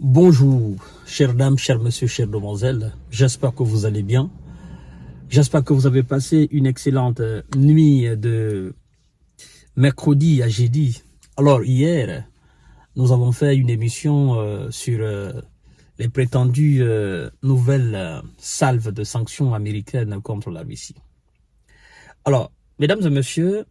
Bonjour, chères dames, chers messieurs, chères demoiselles. J'espère que vous allez bien. J'espère que vous avez passé une excellente nuit de mercredi à jeudi. Alors, hier, nous avons fait une émission sur les prétendues nouvelles salves de sanctions américaines contre la Russie. Alors, mesdames et messieurs,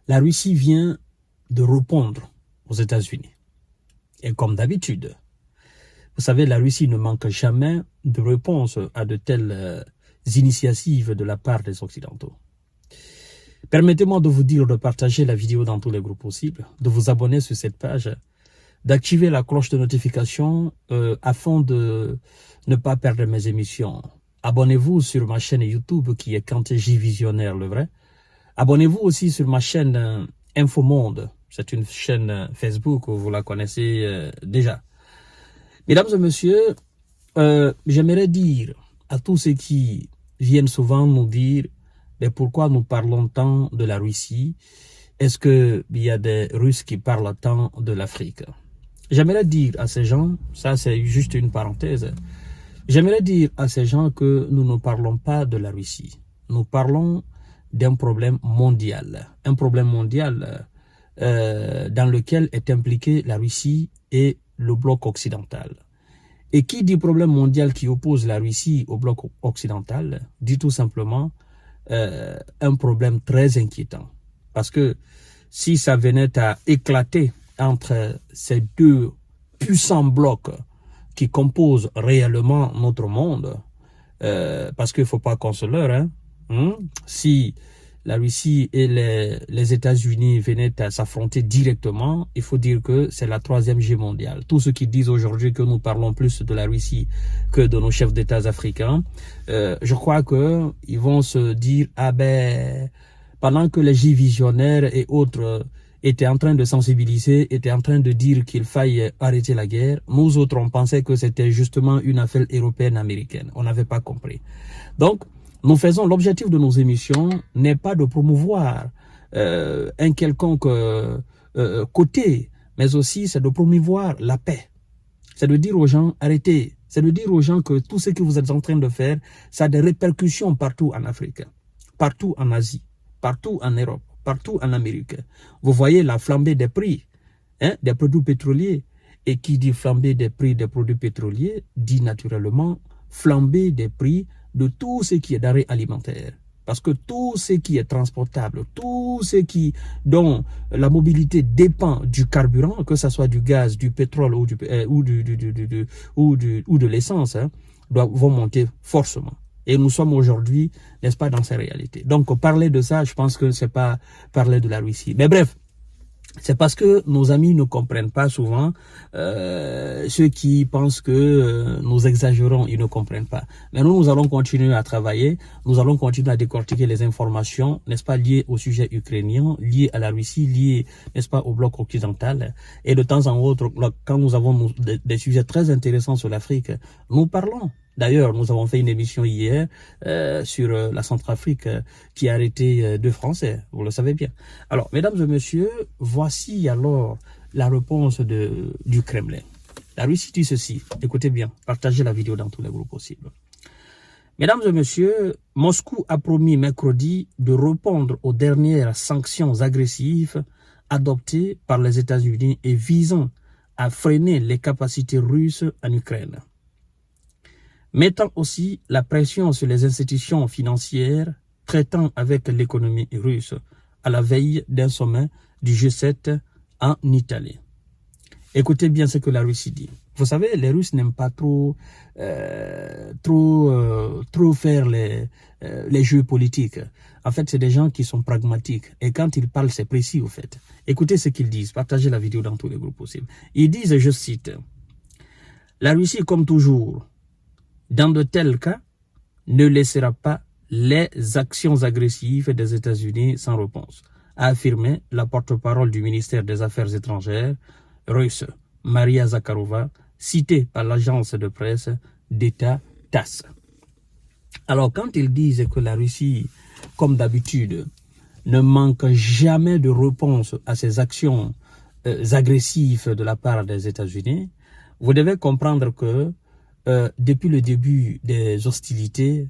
la Russie vient de répondre aux États-Unis. Et comme d'habitude, vous savez, la Russie ne manque jamais de réponse à de telles initiatives de la part des Occidentaux. Permettez-moi de vous dire de partager la vidéo dans tous les groupes possibles, de vous abonner sur cette page, d'activer la cloche de notification afin de ne pas perdre mes émissions. Abonnez-vous sur ma chaîne YouTube qui est Kanté J Visionnaire le vrai. Abonnez-vous aussi sur ma chaîne Infomonde. C'est une chaîne Facebook, vous la connaissez déjà. Mesdames et messieurs, j'aimerais dire à tous ceux qui viennent souvent nous dire mais pourquoi nous parlons tant de la Russie? Est-ce qu'il y a des Russes qui parlent tant de l'Afrique? J'aimerais dire à ces gens, ça c'est juste une parenthèse, j'aimerais dire à ces gens que nous ne parlons pas de la Russie. Nous parlons d'un problème mondial. Un problème mondial dans lequel est impliquée la Russie et le bloc occidental. Et qui dit problème mondial qui oppose la Russie au bloc occidental, dit tout simplement un problème très inquiétant. Parce que si ça venait à éclater entre ces deux puissants blocs qui composent réellement notre monde, parce qu'il ne faut pas qu'on se leurre, si la Russie et les États-Unis venaient à s'affronter directement, il faut dire que c'est la troisième guerre mondiale. Tous ceux qui disent aujourd'hui que nous parlons plus de la Russie que de nos chefs d'État africains, je crois qu'ils vont se dire, ah ben, pendant que les J visionnaires et autres étaient en train de sensibiliser, étaient en train de dire qu'il faille arrêter la guerre, nous autres on pensait que c'était justement une affaire européenne-américaine. On n'avait pas compris. Donc, nous faisons, l'objectif de nos émissions n'est pas de promouvoir un quelconque côté, mais aussi c'est de promouvoir la paix. C'est de dire aux gens, arrêtez. C'est de dire aux gens que tout ce que vous êtes en train de faire, ça a des répercussions partout en Afrique, partout en Asie, partout en Europe, partout en Amérique. Vous voyez la flambée des prix des produits pétroliers. Et qui dit flambée des prix des produits pétroliers, dit naturellement flambée des prix de tout ce qui est denrées alimentaires. Parce que tout ce qui est transportable, tout ce dont la mobilité dépend du carburant, que ce soit du gaz, du pétrole ou de l'essence, vont monter forcément. Et nous sommes aujourd'hui, n'est-ce pas, dans ces réalités. Donc, parler de ça, je pense que c'est pas parler de la Russie. Mais bref, c'est parce que nos amis ne comprennent pas souvent, ceux qui pensent que nous exagérons, ils ne comprennent pas. Mais nous allons continuer à travailler, nous allons continuer à décortiquer les informations, n'est-ce pas, liées au sujet ukrainien, liées à la Russie, liées, n'est-ce pas, au bloc occidental. Et de temps en autre, quand nous avons des sujets très intéressants sur l'Afrique, nous parlons. D'ailleurs, nous avons fait une émission hier sur la Centrafrique qui a arrêté deux Français, vous le savez bien. Alors, mesdames et messieurs, voici alors la réponse du Kremlin. La Russie dit ceci, écoutez bien, partagez la vidéo dans tous les groupes possibles. Mesdames et messieurs, Moscou a promis mercredi de répondre aux dernières sanctions agressives adoptées par les États-Unis et visant à freiner les capacités russes en Ukraine, mettant aussi la pression sur les institutions financières traitant avec l'économie russe à la veille d'un sommet du G7 en Italie. Écoutez bien ce que la Russie dit. Vous savez, les Russes n'aiment pas trop faire les jeux politiques. En fait, c'est des gens qui sont pragmatiques. Et quand ils parlent, c'est précis, au fait. Écoutez ce qu'ils disent. Partagez la vidéo dans tous les groupes possibles. Ils disent, je cite, « La Russie, comme toujours, dans de tels cas, ne laissera pas les actions agressives des États-Unis sans réponse, a affirmé la porte-parole du ministère des Affaires étrangères russe, Maria Zakharova, citée par l'agence de presse d'État TASS. Alors, quand ils disent que la Russie, comme d'habitude, ne manque jamais de réponse à ces actions agressives de la part des États-Unis, Vous devez comprendre que depuis le début des hostilités,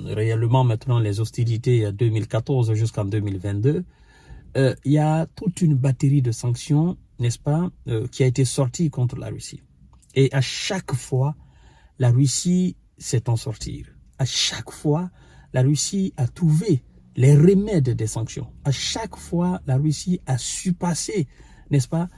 réellement maintenant les hostilités 2014 jusqu'en 2022, il y a toute une batterie de sanctions, n'est-ce pas, qui a été sortie contre la Russie. Et à chaque fois, la Russie s'est en sortir. À chaque fois, la Russie a trouvé les remèdes des sanctions. À chaque fois, la Russie a surpassé, n'est-ce pas,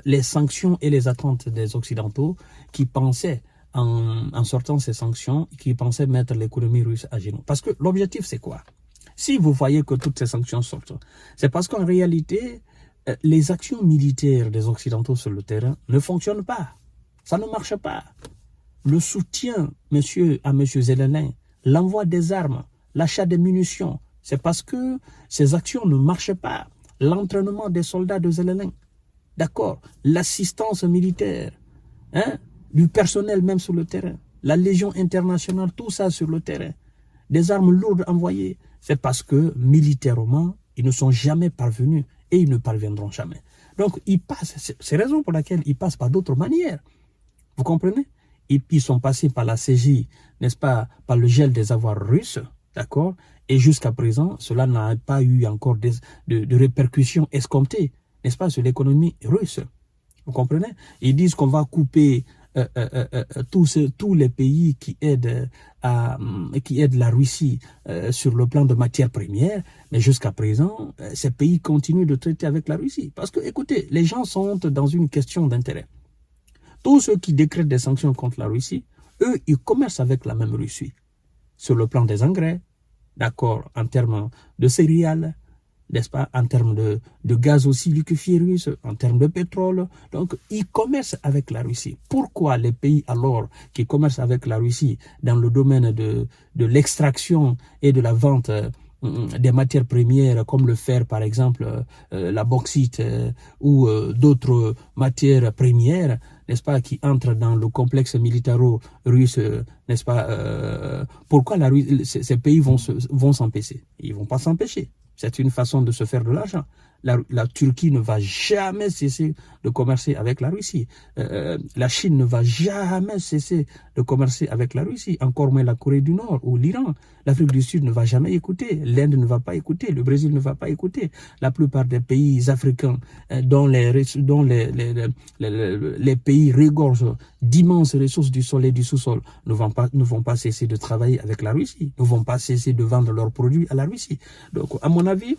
les sanctions et les attentes des Occidentaux qui pensaient, en sortant ces sanctions, qui pensaient mettre l'économie russe à genoux. Parce que l'objectif, c'est quoi? Si vous voyez que toutes ces sanctions sortent, c'est parce qu'en réalité, les actions militaires des Occidentaux sur le terrain ne fonctionnent pas. Ça ne marche pas. Le soutien à M. Zelensky, l'envoi des armes, l'achat des munitions, c'est parce que ces actions ne marchent pas. L'entraînement des soldats de Zelensky, d'accord, l'assistance militaire, hein, du personnel même sur le terrain, la Légion internationale, tout ça sur le terrain, des armes lourdes envoyées, c'est parce que militairement, ils ne sont jamais parvenus et ils ne parviendront jamais. Donc, ils passent, c'est la raison pour laquelle ils passent par d'autres manières. Vous comprenez? Ils sont passés par la CJ, n'est-ce pas, par le gel des avoirs russes, d'accord? Et jusqu'à présent, cela n'a pas eu encore de répercussions escomptées, n'est-ce pas, sur l'économie russe. Vous comprenez? Ils disent qu'on va couper tous les pays qui aident la Russie sur le plan de matières premières, mais jusqu'à présent, ces pays continuent de traiter avec la Russie. Parce que, écoutez, les gens sont dans une question d'intérêt. Tous ceux qui décrètent des sanctions contre la Russie, eux, ils commercent avec la même Russie. Sur le plan des engrais, d'accord, en termes de céréales, n'est-ce pas, en termes de gaz aussi liquéfié russe, en termes de pétrole. Donc, ils commercent avec la Russie. Pourquoi les pays alors qui commercent avec la Russie dans le domaine de l'extraction et de la vente des matières premières comme le fer par exemple, la bauxite ou d'autres matières premières, n'est-ce pas, qui entrent dans le complexe militaro-russe, n'est-ce pas, pourquoi ces pays vont s'empêcher? Ils ne vont pas s'empêcher. C'est une façon de se faire de l'argent. La Turquie ne va jamais cesser de commercer avec la Russie. La Chine ne va jamais cesser de commercer avec la Russie. Encore moins la Corée du Nord ou l'Iran. L'Afrique du Sud ne va jamais écouter. L'Inde ne va pas écouter. Le Brésil ne va pas écouter. La plupart des pays africains dont les pays regorgent d'immenses ressources du sol et du sous-sol ne vont pas cesser de travailler avec la Russie. Ne vont pas cesser de vendre leurs produits à la Russie. Donc, à mon avis,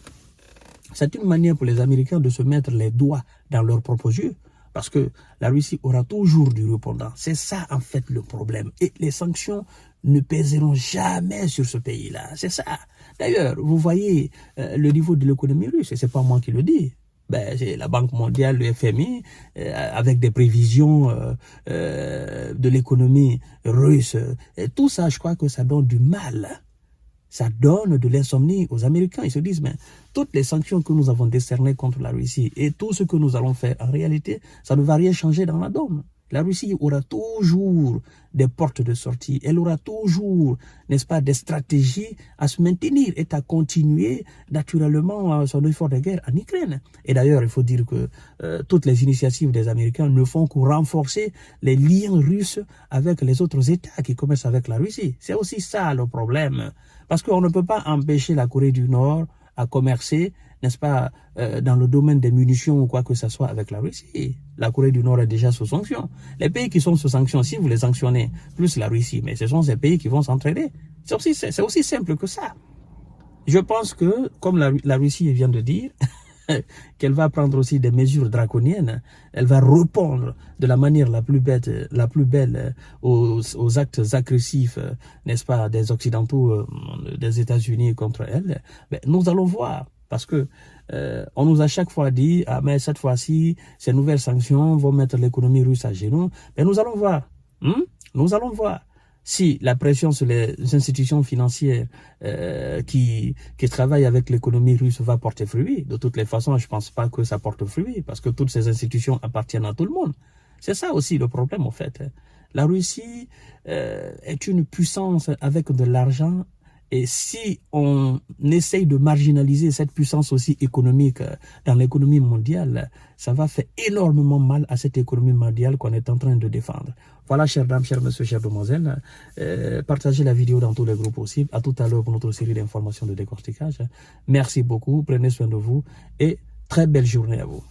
c'est une manière pour les Américains de se mettre les doigts dans leurs propres yeux. Parce que la Russie aura toujours du répondant. C'est ça, en fait, le problème. Et les sanctions ne pèseront jamais sur ce pays-là. C'est ça. D'ailleurs, vous voyez le niveau de l'économie russe. Et c'est pas moi qui le dis. C'est la Banque mondiale, le FMI, avec des prévisions de l'économie russe. Et tout ça, je crois que ça donne du mal. Ça donne de l'insomnie aux Américains. Ils se disent, mais toutes les sanctions que nous avons décernées contre la Russie et tout ce que nous allons faire, en réalité, ça ne va rien changer dans la donne. La Russie aura toujours des portes de sortie. Elle aura toujours, n'est-ce pas, des stratégies à se maintenir et à continuer naturellement son effort de guerre en Ukraine. Et d'ailleurs, il faut dire que toutes les initiatives des Américains ne font que renforcer les liens russes avec les autres États qui commercent avec la Russie. C'est aussi ça le problème. Parce qu'on ne peut pas empêcher la Corée du Nord à commercer, n'est-ce pas, dans le domaine des munitions ou quoi que ce soit avec la Russie. La Corée du Nord est déjà sous sanctions. Les pays qui sont sous sanctions, si vous les sanctionnez, plus la Russie, mais ce sont ces pays qui vont s'entraider. C'est aussi simple que ça. Je pense que, comme la Russie vient de dire, qu'elle va prendre aussi des mesures draconiennes, elle va répondre de la manière la plus belle aux actes agressifs, n'est-ce pas, des Occidentaux, des États-Unis contre elle. Nous allons voir, parce que on nous a chaque fois dit, ah mais cette fois-ci, ces nouvelles sanctions vont mettre l'économie russe à genoux. Mais nous allons voir, nous allons voir. Si la pression sur les institutions financières qui travaillent avec l'économie russe va porter fruit, de toutes les façons, je ne pense pas que ça porte fruit, parce que toutes ces institutions appartiennent à tout le monde. C'est ça aussi le problème, en fait. La Russie est une puissance avec de l'argent Et si on essaye de marginaliser cette puissance aussi économique dans l'économie mondiale, ça va faire énormément mal à cette économie mondiale qu'on est en train de défendre. Voilà, chères dames, chers messieurs, chères demoiselles, partagez la vidéo dans tous les groupes possibles. À tout à l'heure pour notre série d'informations de décortiquage. Merci beaucoup, prenez soin de vous et très belle journée à vous.